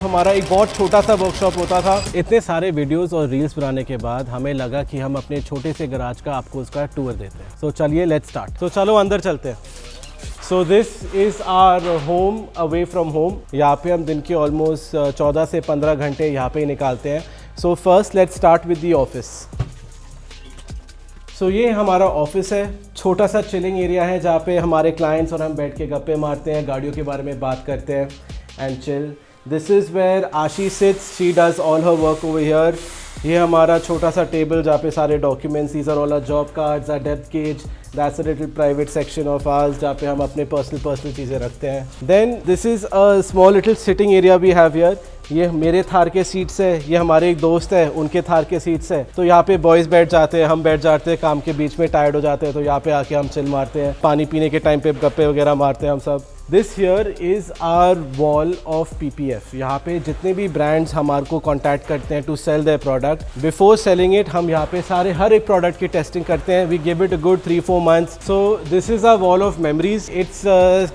हमारा एक बहुत छोटा सा वर्कशॉप होता था। इतने सारे वीडियोस और रील्स बनाने के बाद हमें लगा कि हम अपने छोटे से गराज का आपको उसका टूर देते हैं। सो चलिए लेट्स स्टार्ट। तो चलो अंदर चलते हैं। So this is our home away from home. यहाँ पे हम दिन के ऑलमोस्ट 14 से 15 घंटे यहाँ पे ही निकालते हैं। So first let's start with the office. So ये हमारा ऑफिस है, छोटा सा चिलिंग एरिया है जहाँ पे हमारे क्लाइंट्स और हम बैठ के गप्पे मारते हैं, गाड़ियों के बारे में बात करते हैं and chill. This is where Ashi sits, she does all her work over here. ये हमारा छोटा सा टेबल जहाँ पे सारे documents, these are all our job cards, our depth gauge, that's a little private section of ours जहाँ पे हम अपने पर्सनल चीज़ें रखते हैं। Then this is a small little sitting area we have here. ये मेरे थार के सीट्स है, ये हमारे एक दोस्त है उनके थार के सीट्स है। तो यहाँ पे बॉयज़ बैठ जाते हैं, हम बैठ जाते हैं, काम के बीच में टायर्ड हो जाते हैं तो यहाँ पे आके हम चिल मारते हैं, पानी पीने के टाइम पे गप्पे वगैरह मारते हैं हम सब। This here is our wall of PPF। यहाँ पे जितने भी ब्रांड्स हमारे को कॉन्टैक्ट करते हैं to sell their product, before selling it हम यहाँ पे सारे हर एक प्रोडक्ट की टेस्टिंग करते हैं। We give it a good 3-4 months। So this is our wall of memories. It's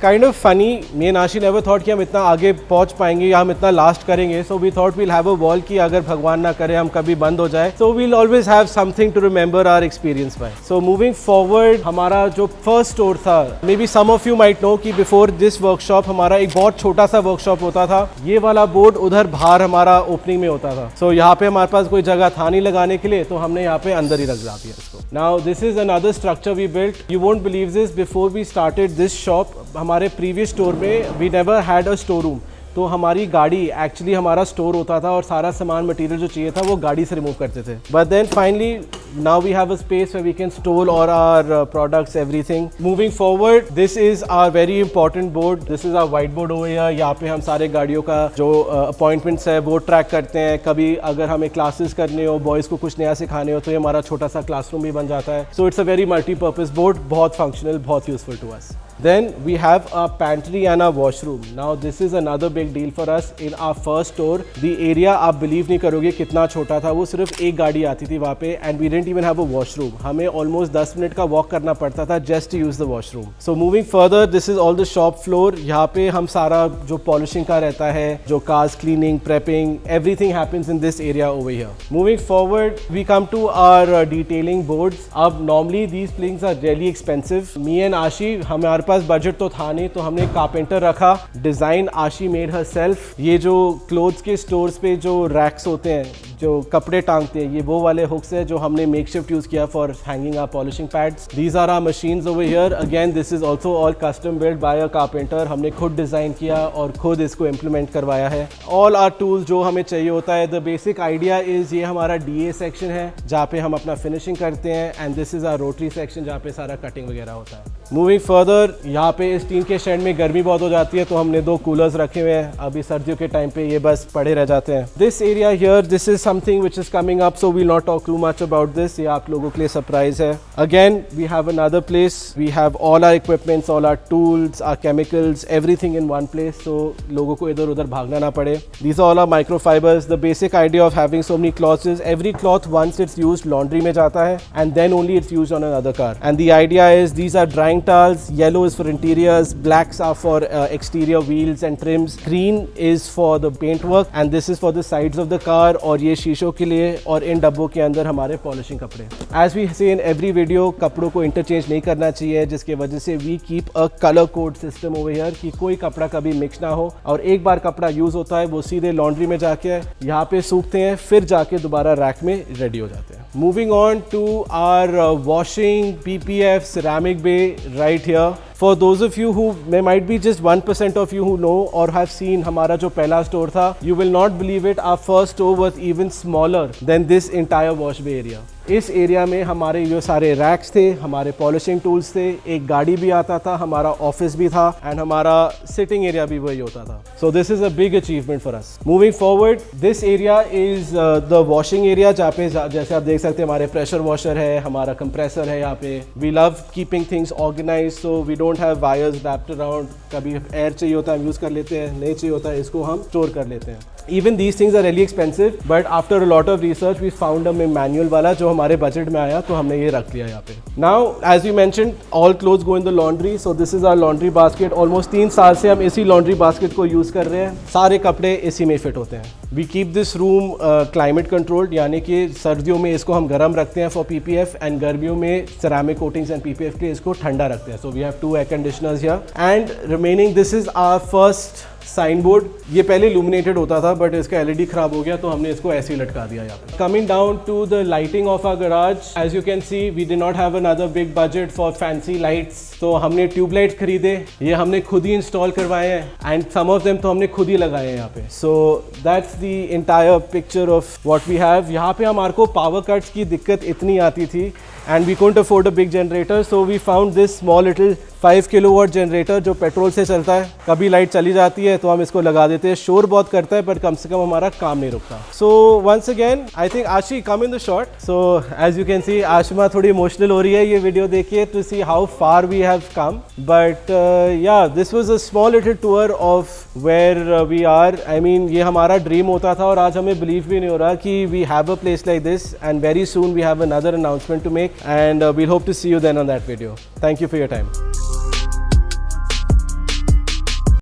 kind of funny. Me and Ashi never thought कि हम इतना आगे पहुँच पाएंगे या हम इतना लास्ट करेंगे। So we thought we'll have a wall कि अगर भगवान ना करे हम कभी बंद हो जाए, so we'll always have something to remember our experience by. So moving forward, हमारा जो फर्स्ट स्टोर था, maybe some of you might know कि बिफोर दिस वर्कशॉप हमारा एक बहुत छोटा सा वर्कशॉप होता था। ये वाला बोर्ड उधर बाहर हमारा ओपनिंग में होता था। सो यहाँ पे हमारे पास कोई जगह था नहीं लगाने के लिए, तो हमने यहाँ पे अंदर ही रख दिया इसको। Now this is another structure we built. You won't believe this, before we started this shop, हमारे प्रीवियस स्टोर में we never had a store room. तो हमारी गाड़ी एक्चुअली हमारा स्टोर होता था और सारा सामान मटेरियल जो चाहिए था वो गाड़ी से रिमूव करते थे। But then finally now we have a space where we can store all our products, everything. Moving forward, this is our very important board. This is our white board over here. यहाँ पे हम सारे गाड़ियों का जो appointments है वो track करते हैं। कभी अगर हमें क्लासेस करने हो, बॉयज़ को कुछ नया सिखाने हो, तो ये हमारा छोटा सा क्लासरूम भी बन जाता है। So it's a very multipurpose board, बहुत फंक्शनल, बहुत useful to us. Then we have a pantry and a washroom. Now this is another big deal for us in our first store. The area आप believe नहीं करोगे कितना छोटा था, वो सिर्फ एक गाड़ी आती थी वहाँ पे and we didn't even have a washroom. हमें almost 10 मिनट का walk करना पड़ता था just to use the washroom. So moving further, this is all the shop floor. यहाँ पे हम सारा जो polishing का रहता है, जो cars cleaning, prepping, everything happens in this area over here. Moving forward, we come to our detailing boards. अब normally these things are really expensive. Me and Ashi, हमारे पास बजट तो था नहीं, तो हमने कारपेंटर रखा। डिज़ाइन आशी मेड हर सेल्फ। ये जो क्लोथ्स के स्टोर्स पे जो रैक्स होते हैं, जो कपड़े टांगते हैं, ये वो वाले हुक्स है जो हमने मेक शिफ्ट यूज़ किया for hanging our polishing pads. These are our machines over here. Again this is also all custom build by a carpenter. हमने खुद डिज़ाइन किया और खुद इसको इम्प्लीमेंट करवाया है। ऑल आर टूल्स जो हमें चाहिए होता है। द बेसिक आइडिया इज़, ये हमारा DA सेक्शन है जहाँ पे हम अपना फिनिशिंग करते हैं and this is our rotary section जहाँ पे सारा कटिंग वगैरह होता है। मूविंग फर्दर, यहाँ पे इस टीन के शेड में गर्मी बहुत हो जाती है तो हमने 2 कूलर्स रखे हुए हैं। अभी सर्दियों के टाइम पे ये बस पड़े रह जाते हैं। This area here, this is something which is coming up, so will not talk too much about this. ये आप लोगों के लिए सरप्राइज है। Again we have another place, we have all our equipments, all our tools, our chemicals, everything in one place, so लोगों को इधर उधर भागना ना पड़े। These are all our microfibers. The basic idea of having so many cloths is every cloth once it's used laundry में जाता है and then only it's used on another car. And the idea is these are drying towels. Yellow is for interiors, blacks are for exterior wheels and trims, green is for the paint work and this is for the sides of the car और ये शीशों के लिए और इन डब्बों के अंदर हमारे पॉलिशिंग कपड़े। As we say in every video, कपड़ों को इंटरचेंज नहीं करना चाहिए, जिसके वजह से we keep a color code system over here कि कोई कपड़ा कभी मिक्स ना हो और एक बार कपड़ा यूज होता है वो सीधे लॉन्ड्री में जाके यहाँ पे सूखते हैं, फिर जाके दोबारा रैक में रेडी हो जाते हैं। Moving on to our washing PPF ceramic bay right here. For those of you who might be just 1% of you who know or have seen हमारा जो पहला स्टोर था, you will not believe it, our first store was even smaller than this entire wash bay area. इस area में हमारे जो सारे racks थे, हमारे पॉलिशिंग टूल्स थे, एक गाड़ी भी आता था, हमारा ऑफिस भी था एंड हमारा सिटिंग एरिया भी वही होता था। So this is a big achievement for us. Moving forward, this area is the washing area जहाँ पे जैसे आप देख सकते हैं हमारे प्रेशर वॉशर है, हमारा कंप्रेसर है यहाँ पे। We love keeping things organize, so we don't have wires wrapped around. कभी एयर चाहिए होता है हम यूज़ कर लेते हैं, नहीं चाहिए होता है इसको हम स्टोर कर लेते हैं। Even these things are really expensive, but after a lot of research we found a manual वाला जो हमारे बजट में आया, तो हमने ये रख लिया यहाँ पे. Now as we mentioned, all clothes go in the laundry, so this is our laundry basket. Almost 3 साल से हम इसी laundry basket को यूज़ कर रहे हैं. सारे कपड़े इसी में फिट होते हैं. We keep this room climate controlled, यानी कि सर्दियों में इसको हम गर्म रखते हैं for PPF, and गर्मियों में ceramic coatings and PPF के इसको ठंडा रखते हैं. So we have 2 air conditioners here, and remaining this is our first sign board. ये पहले illuminated होता था, बट इसका LED खराब हो गया, तो हमने इसको ऐसे ही लटका दिया यहाँ पे. Coming down to the lighting of our garage, as you can see, we did not have another big budget for fancy lights, तो हमने ट्यूब लाइट्स खरीदे. ये हमने खुद ही इंस्टॉल करवाए हैं, एंड सम ऑफ देम तो हमने खुद ही लगाए हैं यहाँ पे. So that's the entire picture of what we have. यहाँ पे हमारे को पावर कट्स की दिक्कत इतनी आती थी, and we couldn't afford a big generator, so we found this small little 5 kilowatt generator जो पेट्रोल से चलता है. कभी लाइट चली जाती है तो हम इसको लगा देते हैं. शोर बहुत करता है, पर कम से कम हमारा काम नहीं रुकता. So once again, I think Ashi, come in the shot. So as you can see, Ashima थोड़ी इमोशनल हो रही है ये वीडियो देखिए, to see how far we have come. But yeah, this was a small little tour of where we are. I mean, ये हमारा dream होता था, और आज हमें बिलीव भी नहीं हो रहा कि we have a place like this, and very soon we have another announcement to make, and we'll hope to see you then on that video. Thank you for your time.